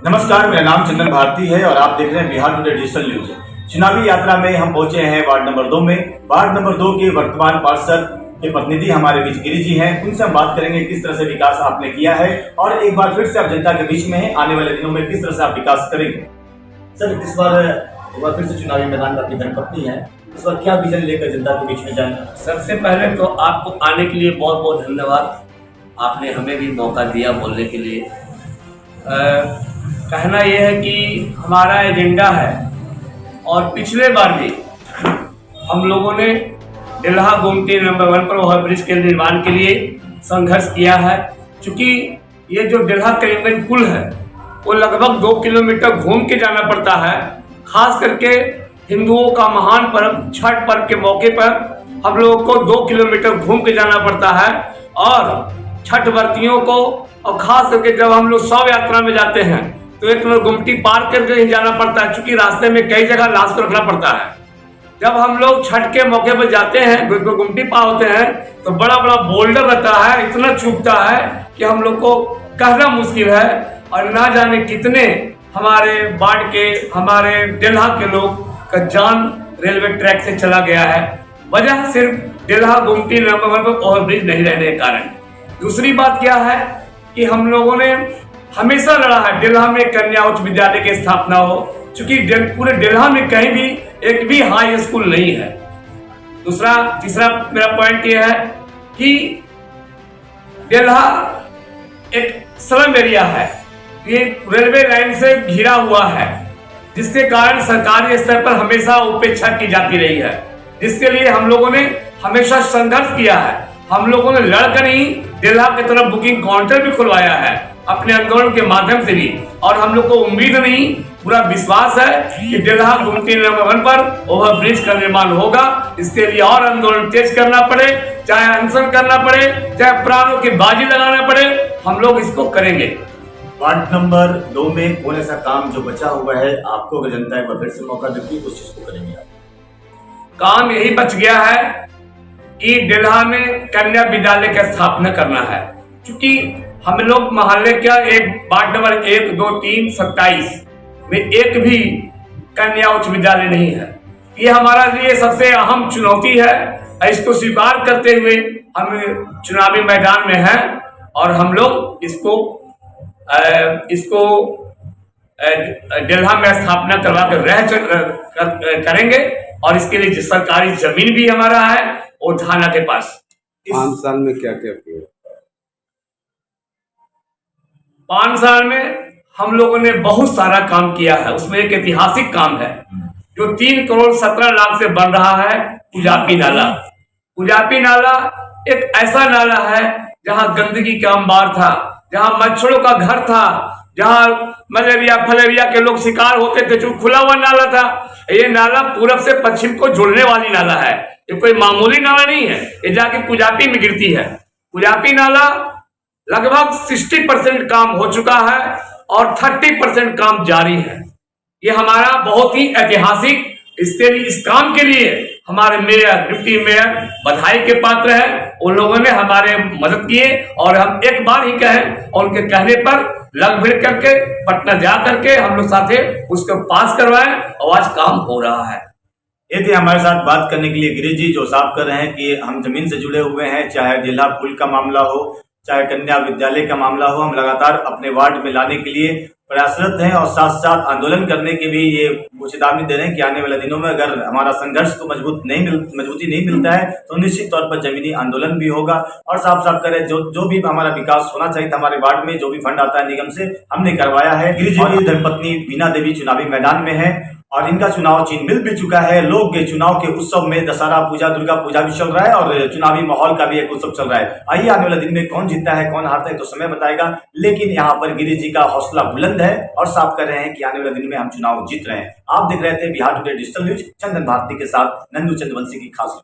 नमस्कार, मेरा नाम चंदन भारती है और आप देख रहे हैं बिहार टुडे डिजिटल न्यूज। चुनावी यात्रा में हम पहुंचे हैं वार्ड नंबर 2 में। वार्ड नंबर 2 के वर्तमान पार्षद के प्रतिनिधि हमारे बीच गिरी जी हैं। उनसे हम बात करेंगे किस तरह से विकास आपने किया है और एक बार फिर से आप जनता के बीच में हैं, आने वाले दिनों में किस तरह से आप विकास करेंगे। सर, इस बार एक बार फिर से चुनावी मैदान में अपनी धर्मपत्नी है, इस बार क्या विजन लेकर जनता के बीच में जाएंगे? सबसे पहले तो आपको आने के लिए बहुत बहुत धन्यवाद। आपने हमें भी मौका दिया बोलने के लिए। कहना यह है कि हमारा एजेंडा है और पिछले बार भी हम लोगों ने डिल्हा गुमटी नंबर 1 पर ओवरब्रिज के निर्माण के लिए संघर्ष किया है। चूँकि ये जो डिल्हा करीमगंज पुल है वो लगभग 2 किलोमीटर घूम के जाना पड़ता है। खास करके हिंदुओं का महान पर्व छठ पर्व के मौके पर हम लोगों को 2 किलोमीटर घूम के जाना पड़ता है और छठ व्रतियों को, और खास करके जब हम लोग शव यात्रा में जाते हैं तो एक गुमटी पार करके ही जाना पड़ता है, क्योंकि रास्ते में कई जगह लाश को रखना पड़ता है। जब हम लोग छठ के मौके पर जाते हैं, गुमटी पार होते हैं, तो बड़ा बड़ा बोल्डर रहता है, इतना चुभता है कि हम लोग को कहना मुश्किल है। और ना जाने कितने हमारे वार्ड के, हमारे डिल्हा के लोग का जान रेलवे ट्रैक से चला गया है, वजह सिर्फ डिल्हा गुमटी नंबर 1 पर ओवरब्रिज नहीं रहने के कारण। दूसरी बात क्या है कि हम लोगों ने हमेशा लड़ा है डिल्हा में कन्या उच्च विद्यालय की स्थापना हो, क्योंकि पूरे डिल्हा में कहीं भी एक भी हाई स्कूल नहीं है। तीसरा मेरा पॉइंट यह है कि डिल्हा एक स्लम एरिया है, ये रेलवे लाइन से घिरा हुआ है, जिसके कारण सरकारी स्तर पर हमेशा उपेक्षा की जाती रही है, जिसके लिए हम लोगों ने हमेशा संघर्ष किया है। हम लोगों ने लड़कर ही डिल्हा की तरफ बुकिंग काउंटर भी खुलवाया है अपने आंदोलन के माध्यम से भी, और हम लोग को उम्मीद नहीं, पूरा विश्वास है कि डिल्हा गुमटी नंबर 1 पर ओवरब्रिज का निर्माण होगा। इसके लिए और आंदोलन तेज करना पड़े, चाहे अनशन करना पड़े, चाहे प्राणों की बाजी लगाना पड़े, हम लोग इसको करेंगे। वार्ड नंबर 2 में कौन ऐसा काम जो बचा हुआ है, आपको अगर जनता एक बार फिर से मौका देती है उस चीज को करेंगे आप? काम यही बच गया है कि डिल्हा में कन्या विद्यालय की स्थापना करना है, क्योंकि हम लोग मोहल्ले क्या एक वार्ड नंबर 1, 2, 3, 27 में एक भी कन्या उच्च विद्यालय नहीं है। ये हमारा लिए सबसे अहम चुनौती है। इसको स्वीकार करते हुए हम चुनावी मैदान में हैं और हम लोग इसको डिल्हा में स्थापना करवा कर करेंगे। और इसके लिए सरकारी जमीन भी हमारा है वो थाना के पास। 5 साल में क्या क्या किया? 5 साल में हम लोगों ने बहुत सारा काम किया है। उसमें एक ऐतिहासिक काम है जो 3 करोड़ 17 लाख से बन रहा है, कुजापी नाला। कुजापी नाला एक ऐसा नाला है जहां गंदगी का अंबार था, जहां मच्छरों का घर था, जहां मलेरिया फलेरिया के लोग शिकार होते थे, जो खुला हुआ नाला था। ये नाला पूरब से पश्चिम को जोड़ने वाली नाला है, ये कोई मामूली नाला नहीं है। ये जाके कुजापी में गिरती है। कुजापी नाला लगभग 60% काम हो चुका है और 30% काम जारी है। ये हमारा बहुत ही ऐतिहासिक, इसके लिए, इस काम के लिए हमारे मेयर, डिप्टी मेयर बधाई के पात्र हैं। उन लोगों ने हमारे मदद किए और हम एक बार ही कहें और उनके कहने पर लग भिड़ करके पटना जा करके हम लोग साथे उसको पास करवाएं और आज काम हो रहा है। ये थे हमारे साथ बात करने के लिए गिरी जी, जो साफ कर रहे हैं कि हम जमीन से जुड़े हुए हैं, चाहे डिल्हा पुल का मामला हो, चाहे कन्या विद्यालय का मामला हो। हम लगातार अपने वार्ड में लाने के लिए प्रयासरत हैं और साथ साथ आंदोलन करने के भी ये चेतावनी दे रहे हैं कि आने वाले दिनों में अगर हमारा संघर्ष को मजबूती नहीं मिलता है तो निश्चित तौर पर जमीनी आंदोलन भी होगा। और साफ साफ करें, जो भी हमारा विकास होना चाहिए था हमारे वार्ड में, जो भी फंड आता है निगम से, हमने करवाया है। गिरी जी की धर्मपत्नी वीणा देवी चुनावी मैदान में है और इनका चुनाव चिन्ह मिल भी चुका है। लोग चुनाव के उत्सव में दशहरा पूजा, दुर्गा पूजा भी चल रहा है और चुनावी माहौल का भी एक उत्सव चल रहा है। आइए आने वाले दिन में कौन जीतता है कौन हारता है तो समय बताएगा, लेकिन यहाँ पर गिरीश जी का हौसला बुलंद है और साफ कर रहे हैं कि आने वाले दिन में हम चुनाव जीत रहे हैं। आप देख रहे थे बिहार टुडे डिजिटल न्यूज, चंदन भारती के साथ नंदू चंद्रवंशी की खास